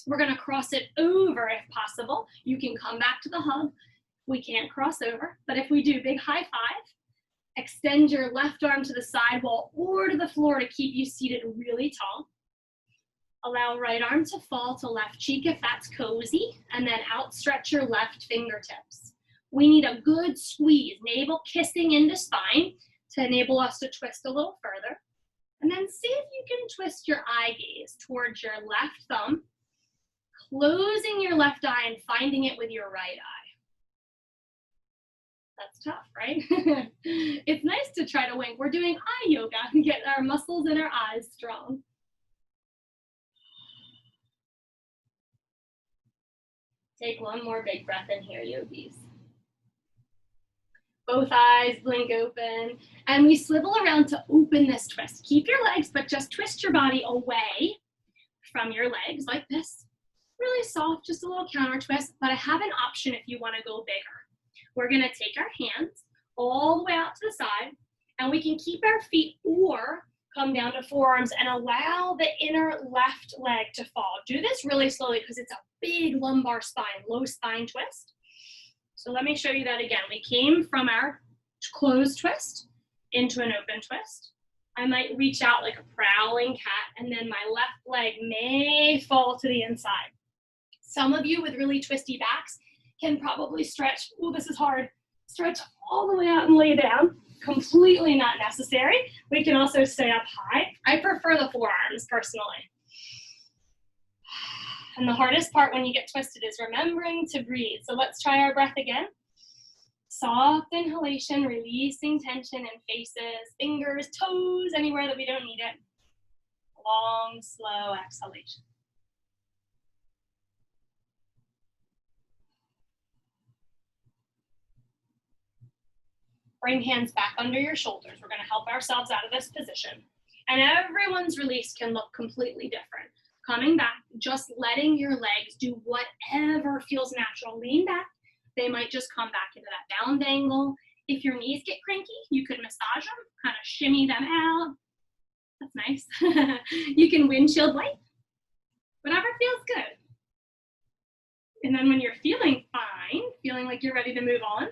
We're going to cross it over if possible. You can come back to the hug. We can't cross over, but if we do, big high five. Extend your left arm to the sidewall or to the floor to keep you seated really tall. Allow right arm to fall to left cheek if that's cozy, and then outstretch your left fingertips. We need a good squeeze, navel kissing into spine to enable us to twist a little further. And then see if you can twist your eye gaze towards your left thumb, closing your left eye and finding it with your right eye. That's tough, right? It's nice to try to wink. We're doing eye yoga and get our muscles in our eyes strong. Take one more big breath in here, yogis. Both eyes blink open, and we swivel around to open this twist. Keep your legs, but just twist your body away from your legs like this. Really soft, just a little counter twist, but I have an option if you want to go bigger. We're going to take our hands all the way out to the side, and we can keep our feet or come down to forearms and allow the inner left leg to fall. Do this really slowly because it's a big lumbar spine, low spine twist. So let me show you that again. We came from our closed twist into an open twist. I might reach out like a prowling cat, and then my left leg may fall to the inside. Some of you with really twisty backs can probably stretch, oh, this is hard, stretch all the way out and lay down. Completely not necessary. We can also stay up high. I prefer the forearms personally. And the hardest part when you get twisted is remembering to breathe. So let's try our breath again. Soft inhalation, releasing tension in faces, fingers, toes, anywhere that we don't need it. Long, slow exhalation. Bring hands back under your shoulders. We're going to help ourselves out of this position. And everyone's release can look completely different. Coming back, just letting your legs do whatever feels natural. Lean back. They might just come back into that bound angle. If your knees get cranky, you could massage them, kind of shimmy them out. That's nice. You can windshield wipe. Whatever feels good. And then when you're feeling fine, feeling like you're ready to move on,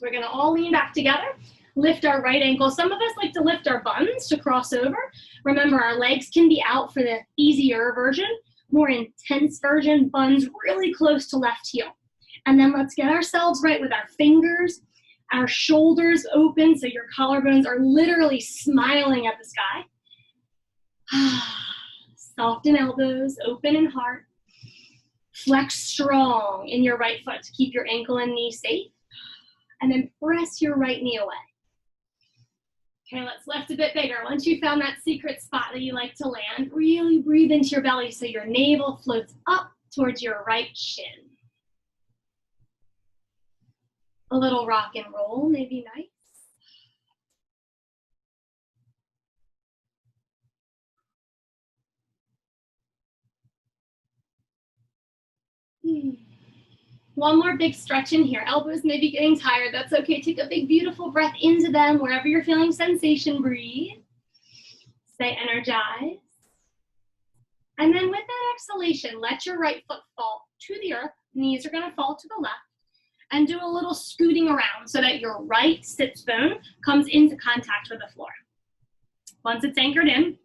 we're going to all lean back together, lift our right ankle. Some of us like to lift our buns to cross over. Remember, our legs can be out for the easier version, more intense version, buns really close to left heel. And then let's get ourselves right with our fingers, our shoulders open so your collarbones are literally smiling at the sky. Soften elbows, open in heart. Flex strong in your right foot to keep your ankle and knee safe. And then press your right knee away. Okay, let's lift a bit bigger. Once you found that secret spot that you like to land, really breathe into your belly so your navel floats up towards your right shin. A little rock and roll may be nice. One more big stretch in here. Elbows may be getting tired. That's okay. Take a big, beautiful breath into them. Wherever you're feeling sensation, breathe. Stay energized. And then with that exhalation, let your right foot fall to the earth. Knees are going to fall to the left. And do a little scooting around so that your right sits bone comes into contact with the floor. Once it's anchored in,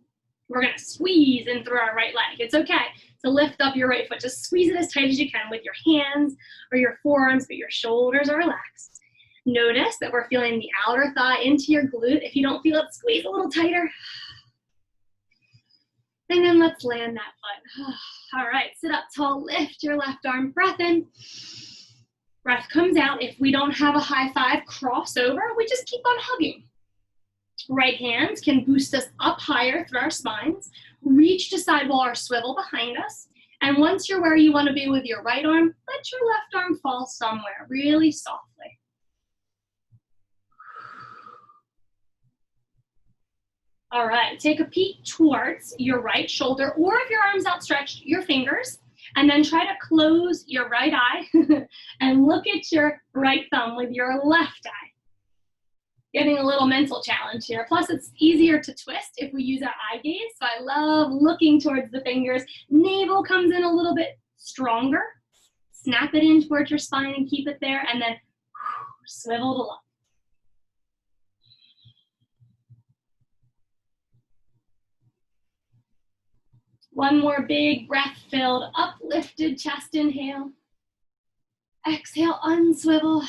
we're going to squeeze in through our right leg. It's okay to lift up your right foot. Just squeeze it as tight as you can with your hands or your forearms, but your shoulders are relaxed. Notice that we're feeling the outer thigh into your glute. If you don't feel it, squeeze a little tighter. And then let's land that foot. All right, sit up tall, lift your left arm, breath in. Breath comes out. If we don't have a high five crossover, we just keep on hugging. Right hands can boost us up higher through our spines. Reach to sidewall or swivel behind us. And once you're where you want to be with your right arm, let your left arm fall somewhere really softly. All right, take a peek towards your right shoulder, or if your arm's outstretched, your fingers. And then try to close your right eye and look at your right thumb with your left eye. Getting a little mental challenge here. Plus, it's easier to twist if we use our eye gaze. So I love looking towards the fingers. Navel comes in a little bit stronger. Snap it in towards your spine and keep it there. And then swivel to left. One more big breath-filled, uplifted chest inhale. Exhale, unswivel.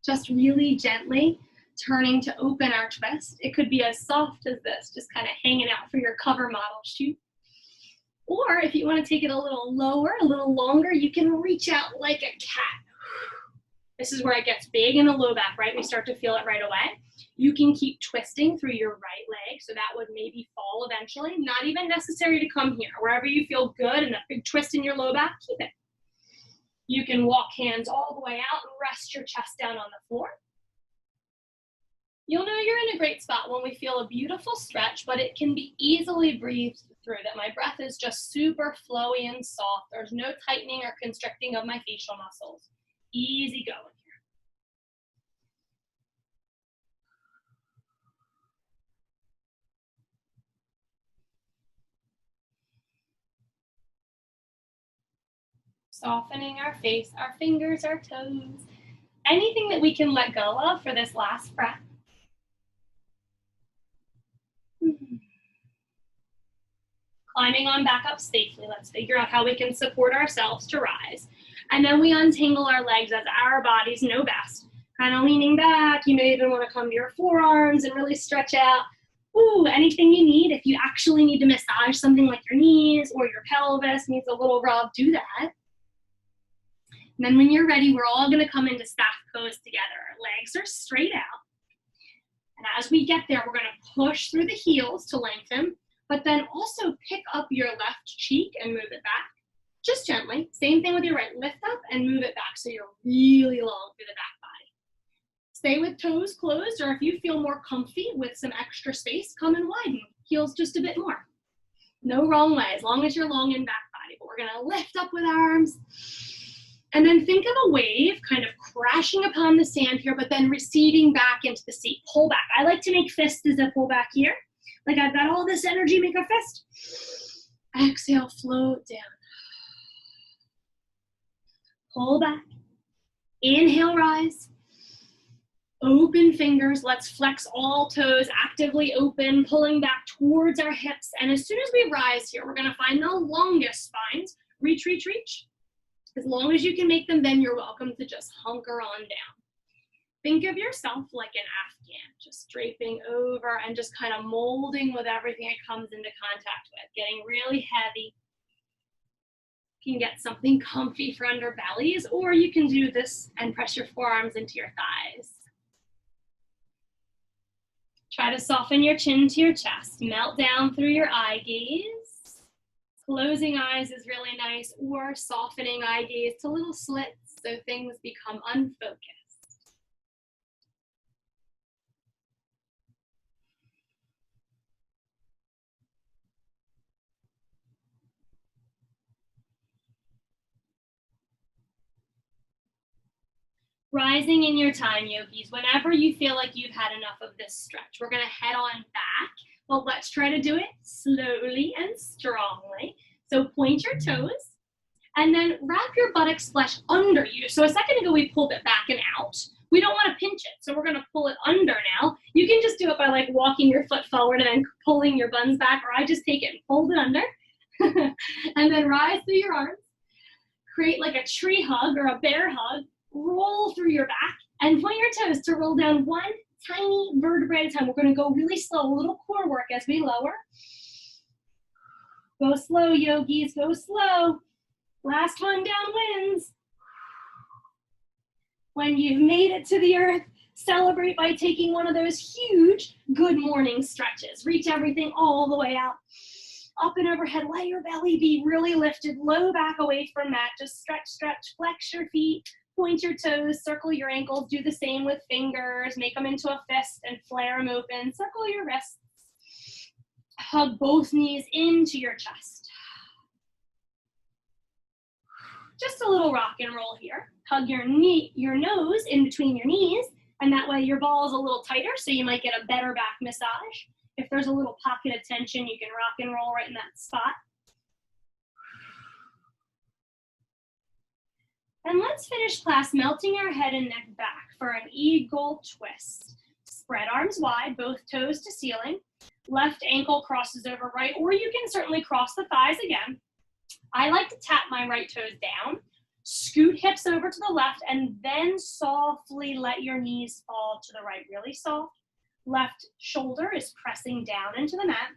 Just really gently turning to open our twist. It could be as soft as this, just kind of hanging out for your cover model shoot. Or if you want to take it a little lower, a little longer, you can reach out like a cat. This is where it gets big in the low back, right? We start to feel it right away. You can keep twisting through your right leg, so that would maybe fall eventually. Not even necessary to come here. Wherever you feel good and that big twist in your low back, keep it. You can walk hands all the way out and rest your chest down on the floor. You'll know you're in a great spot when we feel a beautiful stretch, but it can be easily breathed through, that my breath is just super flowy and soft. There's no tightening or constricting of my facial muscles. Easy going here. Softening our face, our fingers, our toes. Anything that we can let go of for this last breath. Climbing on back up safely. Let's figure out how we can support ourselves to rise. And then we untangle our legs as our bodies know best. Kind of leaning back. You may even want to come to your forearms and really stretch out. Ooh, anything you need. If you actually need to massage something like your knees or your pelvis needs a little rub, do that. And then when you're ready, we're all gonna come into staff pose together. Our legs are straight out. And as we get there, we're gonna push through the heels to lengthen, but then also pick up your left cheek and move it back. Just gently. Same thing with your right. Lift up and move it back so you're really long through the back body. Stay with toes closed, or if you feel more comfy with some extra space, come and widen. Heels just a bit more. No wrong way, as long as you're long in back body. But we're gonna lift up with arms. And then think of a wave kind of crashing upon the sand here, but then receding back into the seat. Pull back. I like to make fists as a pull back here. Like I've got all this energy, make a fist. Exhale, float down. Pull back. Inhale, rise. Open fingers. Let's flex all toes, actively open, pulling back towards our hips. And as soon as we rise here, we're gonna find the longest spines. Reach, reach, reach. As long as you can make them, then you're welcome to just hunker on down. Think of yourself like an Afghan, just draping over and just kind of molding with everything it comes into contact with, getting really heavy. You can get something comfy for under bellies, or you can do this and press your forearms into your thighs. Try to soften your chin to your chest, melt down through your eye gaze. Closing eyes is really nice, or softening eye gaze to little slits so things become unfocused. Rising in your time, yogis, whenever you feel like you've had enough of this stretch. We're gonna head on back. Well, let's try to do it slowly and strongly. So point your toes and then wrap your buttocks flesh under you. So a second ago, we pulled it back and out. We don't wanna pinch it, so we're gonna pull it under now. You can just do it by like walking your foot forward and then pulling your buns back, or I just take it and fold it under. And then rise through your arms. Create like a tree hug or a bear hug. Roll through your back and point your toes to roll down one tiny vertebrae at a time. We're gonna go really slow, a little core work as we lower. Go slow, yogis, go slow. Last one down wins. When you've made it to the earth, celebrate by taking one of those huge good morning stretches. Reach everything all the way out. Up and overhead, let your belly be really lifted, low back away from mat. Just stretch, stretch, flex your feet. Point your toes, circle your ankles, do the same with fingers, make them into a fist and flare them open. Circle your wrists. Hug both knees into your chest. Just a little rock and roll here. Hug your nose in between your knees, and that way your ball is a little tighter, so you might get a better back massage. If there's a little pocket of tension, you can rock and roll right in that spot. And let's finish class melting our head and neck back for an eagle twist. Spread arms wide, both toes to ceiling. Left ankle crosses over right, or you can certainly cross the thighs again. I like to tap my right toes down, scoot hips over to the left, and then softly let your knees fall to the right, really soft. Left shoulder is pressing down into the mat.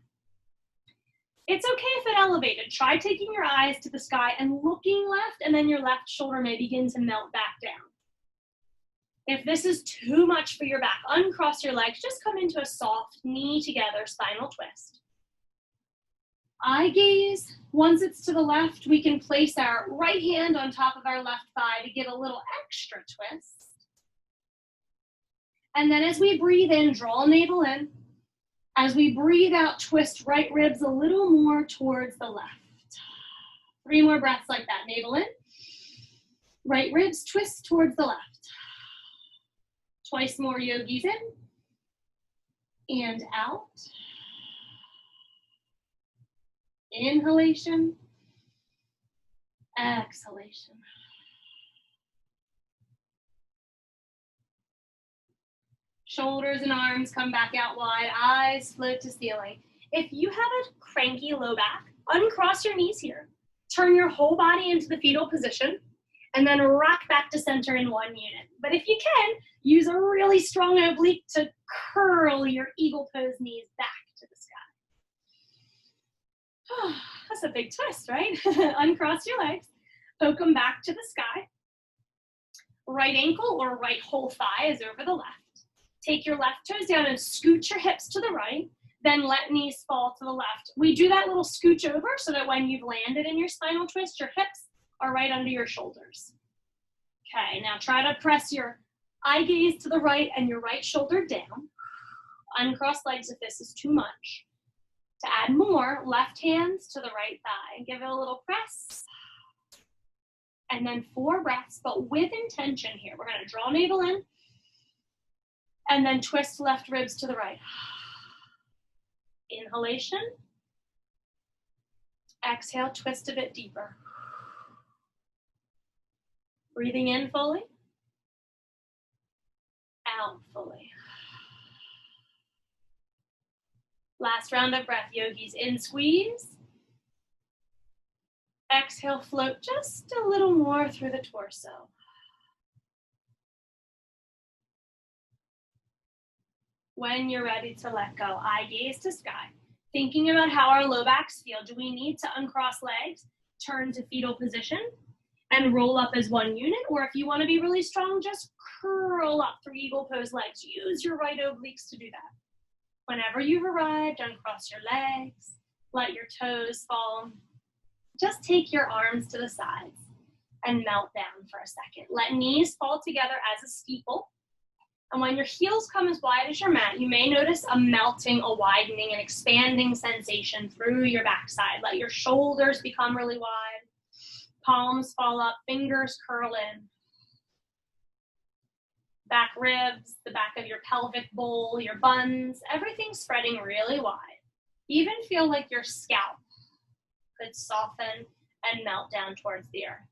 It's okay if it elevated. Try taking your eyes to the sky and looking left, and then your left shoulder may begin to melt back down. If this is too much for your back, uncross your legs. Just come into a soft knee together spinal twist. Eye gaze. Once it's to the left, we can place our right hand on top of our left thigh to give a little extra twist. And then as we breathe in, draw navel in. As we breathe out, twist right ribs a little more towards the left. 3 more breaths like that. Navel in. Right ribs twist towards the left. Twice more, yogis, in and out. Inhalation, exhalation. Shoulders and arms come back out wide, eyes float to ceiling. If you have a cranky low back, uncross your knees here. Turn your whole body into the fetal position and then rock back to center in 1 unit. But if you can, use a really strong oblique to curl your eagle pose knees back to the sky. That's a big twist, right? Uncross your legs, poke them back to the sky. Right ankle or right whole thigh is over the left. Take your left toes down and scoot your hips to the right. Then let knees fall to the left. We do that little scooch over so that when you've landed in your spinal twist, your hips are right under your shoulders. Okay, now try to press your eye gaze to the right and your right shoulder down. Uncross legs if this is too much. To add more, left hands to the right thigh. Give it a little press. And then 4 breaths, but with intention here. We're going to draw navel in and then twist left ribs to the right. Inhalation. Exhale, twist a bit deeper. Breathing in fully. Out fully. Last round of breath, yogis. In, squeeze. Exhale, float just a little more through the torso. When you're ready to let go, eye gaze to sky. Thinking about how our low backs feel. Do we need to uncross legs, turn to fetal position, and roll up as one unit? Or if you want to be really strong, just curl up through eagle pose legs. Use your right obliques to do that. Whenever you've arrived, uncross your legs, let your toes fall. Just take your arms to the sides and melt down for a second. Let knees fall together as a steeple. And when your heels come as wide as your mat, you may notice a melting, a widening, an expanding sensation through your backside. Let your shoulders become really wide. Palms fall up, fingers curl in. Back ribs, the back of your pelvic bowl, your buns, everything spreading really wide. Even feel like your scalp could soften and melt down towards the earth.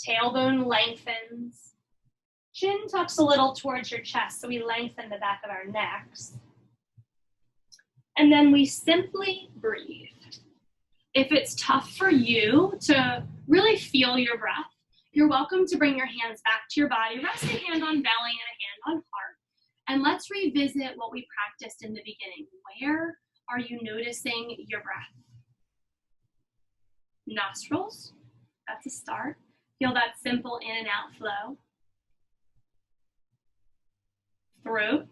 Tailbone lengthens. Chin tucks a little towards your chest, so we lengthen the back of our necks. And then we simply breathe. If it's tough for you to really feel your breath, you're welcome to bring your hands back to your body. Rest a hand on belly and a hand on heart. And let's revisit what we practiced in the beginning. Where are you noticing your breath? Nostrils, that's a start. Feel that simple in and out flow. Throat,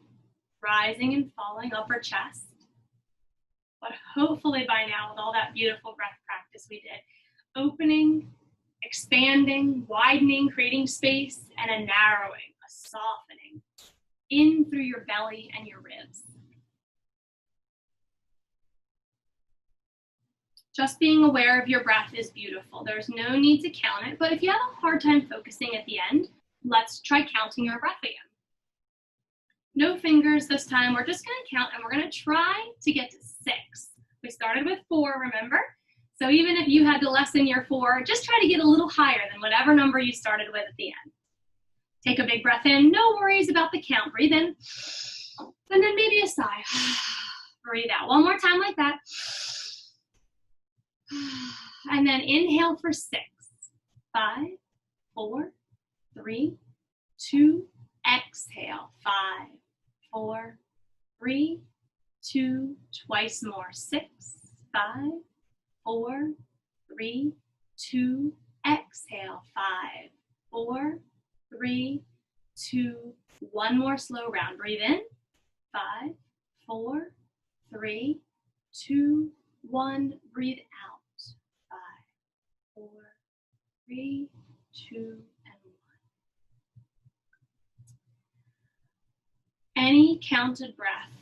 rising and falling, upper chest. But hopefully by now, with all that beautiful breath practice we did, opening, expanding, widening, creating space, and a narrowing, a softening in through your belly and your ribs. Just being aware of your breath is beautiful. There's no need to count it, but if you have a hard time focusing at the end, let's try counting your breath again. No fingers this time. We're just gonna count and we're gonna try to get to 6. We started with 4, remember? So even if you had to lessen your 4, just try to get a little higher than whatever number you started with at the end. Take a big breath in, no worries about the count. Breathe in, and then maybe a sigh. Breathe out. One more time like that. And then inhale for 6. 5, 4, 3, 2, exhale. 5, 4, 3, 2, twice more. 6, 5, 4, 3, 2, exhale. 5, 4, 3, 2, one more slow round. Breathe in. 5, 4, 3, 2, 1. Breathe out. 5, 4, 3, 2, and 1. Any counted breath,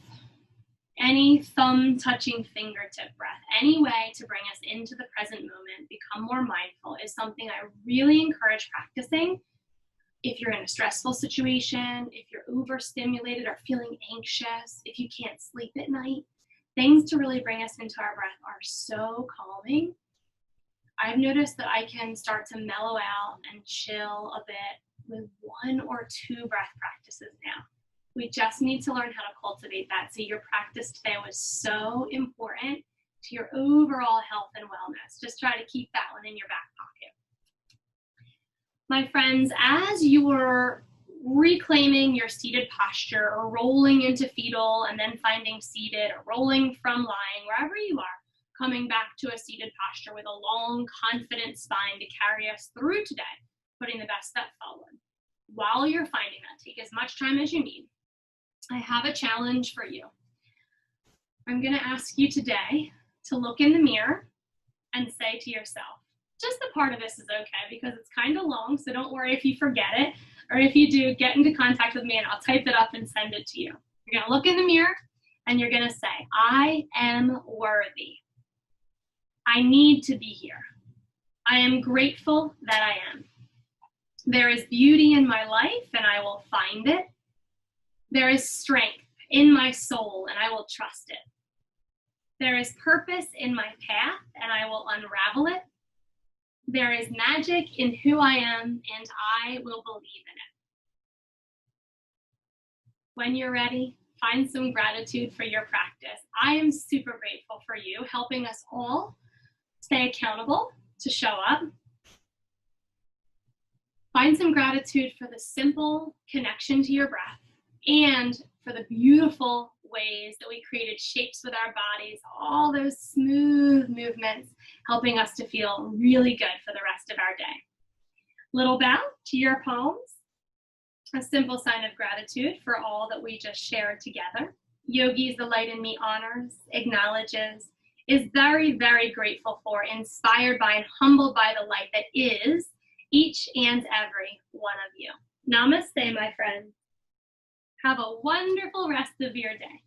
any thumb touching fingertip breath, any way to bring us into the present moment, become more mindful, is something I really encourage practicing. If you're in a stressful situation, if you're overstimulated or feeling anxious, if you can't sleep at night, things to really bring us into our breath are so calming. I've noticed that I can start to mellow out and chill a bit with 1 or 2 breath practices now. We just need to learn how to cultivate that. So your practice today was so important to your overall health and wellness. Just try to keep that one in your back pocket. My friends, as you're reclaiming your seated posture or rolling into fetal and then finding seated or rolling from lying, wherever you are, coming back to a seated posture with a long, confident spine to carry us through today, putting the best step forward. While you're finding that, take as much time as you need. I have a challenge for you. I'm going to ask you today to look in the mirror and say to yourself, just a part of this is okay because it's kind of long, so don't worry if you forget it, or if you do, get into contact with me and I'll type it up and send it to you. You're going to look in the mirror and you're going to say, I am worthy. I need to be here. I am grateful that I am. There is beauty in my life and I will find it. There is strength in my soul and I will trust it. There is purpose in my path and I will unravel it. There is magic in who I am and I will believe in it. When you're ready, find some gratitude for your practice. I am super grateful for you helping us all stay accountable to show up. Find some gratitude for the simple connection to your breath and for the beautiful ways that we created shapes with our bodies, all those smooth movements helping us to feel really good for the rest of our day. Little bow to your palms, a simple sign of gratitude for all that we just shared together. Yogis, the light in me honors, acknowledges, is very, very grateful for, inspired by, and humbled by the light that is each and every one of you. Namaste, my friends. Have a wonderful rest of your day.